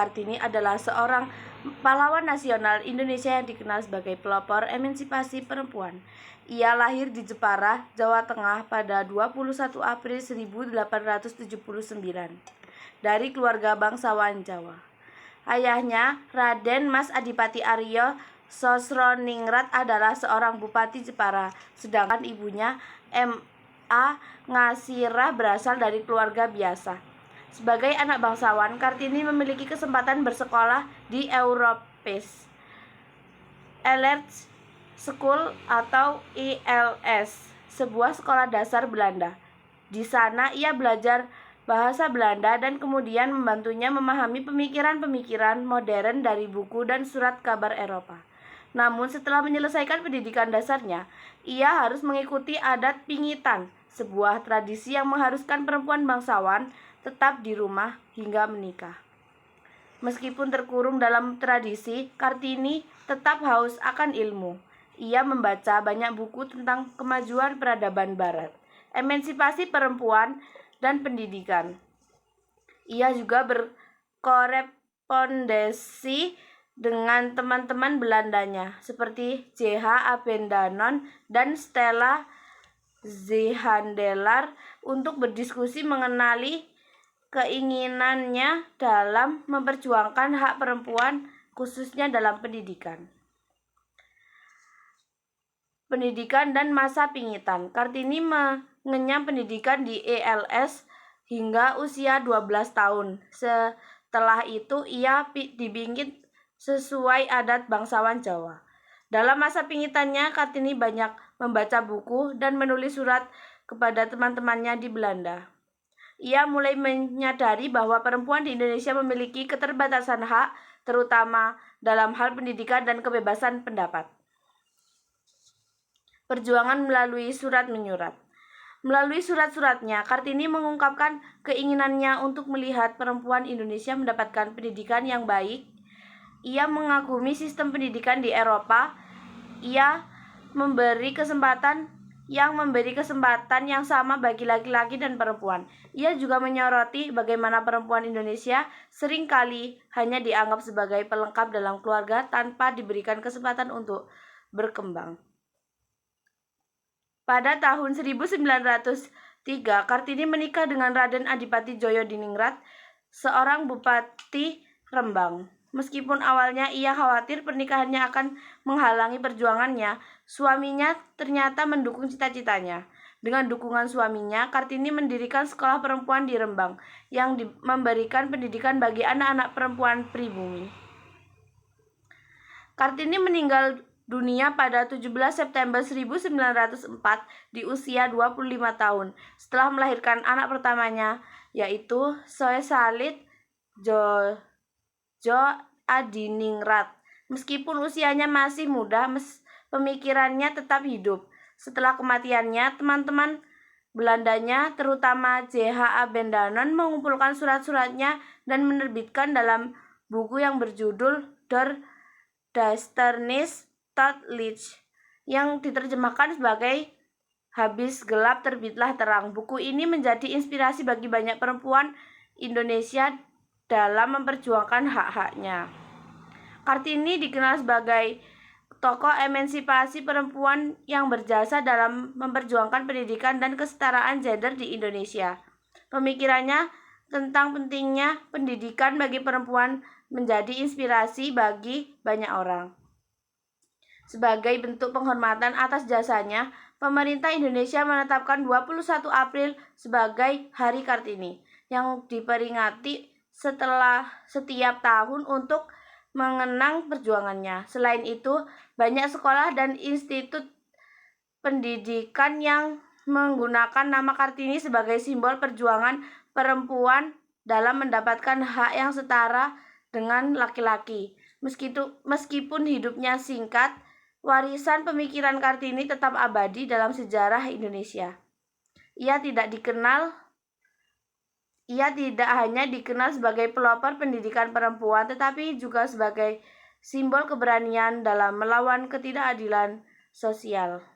Kartini adalah seorang pahlawan nasional Indonesia yang dikenal sebagai pelopor emansipasi perempuan. Ia lahir di Jepara, Jawa Tengah pada 21 April 1879 dari keluarga bangsawan Jawa. Ayahnya, Raden Mas Adipati Aryo Sosroningrat adalah seorang bupati Jepara, sedangkan ibunya M.A. Ngasirah berasal dari keluarga biasa. Sebagai anak bangsawan, Kartini memiliki kesempatan bersekolah di Europese Elite School atau ILS, sebuah sekolah dasar Belanda. Di sana ia belajar bahasa Belanda dan kemudian membantunya memahami pemikiran-pemikiran modern dari buku dan surat kabar Eropa. Namun setelah menyelesaikan pendidikan dasarnya, ia harus mengikuti adat pingitan, sebuah tradisi yang mengharuskan perempuan bangsawan tetap di rumah hingga menikah. Meskipun terkurung dalam tradisi, Kartini tetap haus akan ilmu. Ia membaca banyak buku tentang kemajuan peradaban barat, emansipasi perempuan, dan pendidikan. Ia juga berkorespondensi dengan teman-teman Belandanya seperti J.H. Abendanon dan Stella Zeehandelaar untuk berdiskusi mengenali keinginannya dalam memperjuangkan hak perempuan, khususnya dalam pendidikan. Pendidikan dan masa pingitan. Kartini mengenyam pendidikan di ELS hingga usia 12 tahun. Setelah itu ia dibingkit sesuai adat bangsawan Jawa. Dalam masa pingitannya, Kartini banyak membaca buku dan menulis surat kepada teman-temannya di Belanda. Ia mulai menyadari bahwa perempuan di Indonesia memiliki keterbatasan hak, terutama dalam hal pendidikan dan kebebasan pendapat. Perjuangan melalui surat menyurat. Melalui surat-suratnya, Kartini mengungkapkan keinginannya untuk melihat perempuan Indonesia mendapatkan pendidikan yang baik. Ia mengagumi sistem pendidikan di Eropa. Ia memberi kesempatan yang sama bagi laki-laki dan perempuan. Ia juga menyoroti bagaimana perempuan Indonesia seringkali hanya dianggap sebagai pelengkap dalam keluarga tanpa diberikan kesempatan untuk berkembang. Pada tahun 1903, Kartini menikah dengan Raden Adipati Djayadiningrat, seorang bupati Rembang. Meskipun awalnya ia khawatir pernikahannya akan menghalangi perjuangannya, suaminya ternyata mendukung cita-citanya. Dengan dukungan suaminya, Kartini mendirikan sekolah perempuan di Rembang yang memberikan pendidikan bagi anak-anak perempuan pribumi. Kartini meninggal dunia pada 17 September 1904 di usia 25 tahun setelah melahirkan anak pertamanya, yaitu Soesalit Djayadiningrat. Meskipun usianya masih muda, pemikirannya tetap hidup. Setelah kematiannya, teman-teman Belandanya, terutama J.H. Abendanon, mengumpulkan surat-suratnya dan menerbitkan dalam buku yang berjudul Der Duisternis tot Licht, yang diterjemahkan sebagai Habis Gelap Terbitlah Terang. Buku ini menjadi inspirasi bagi banyak perempuan Indonesia dalam memperjuangkan hak-haknya. Kartini dikenal sebagai tokoh emansipasi perempuan yang berjasa dalam memperjuangkan pendidikan dan kesetaraan gender di Indonesia. Pemikirannya tentang pentingnya pendidikan bagi perempuan menjadi inspirasi bagi banyak orang. Sebagai bentuk penghormatan atas jasanya, pemerintah Indonesia menetapkan 21 April sebagai Hari Kartini, yang diperingati setelah setiap tahun untuk mengenang perjuangannya. Selain itu, banyak sekolah dan institut pendidikan yang menggunakan nama Kartini sebagai simbol perjuangan perempuan dalam mendapatkan hak yang setara dengan laki-laki. Meskipun hidupnya singkat, warisan pemikiran Kartini tetap abadi dalam sejarah Indonesia. Ia tidak hanya dikenal sebagai pelopor pendidikan perempuan, tetapi juga sebagai simbol keberanian dalam melawan ketidakadilan sosial.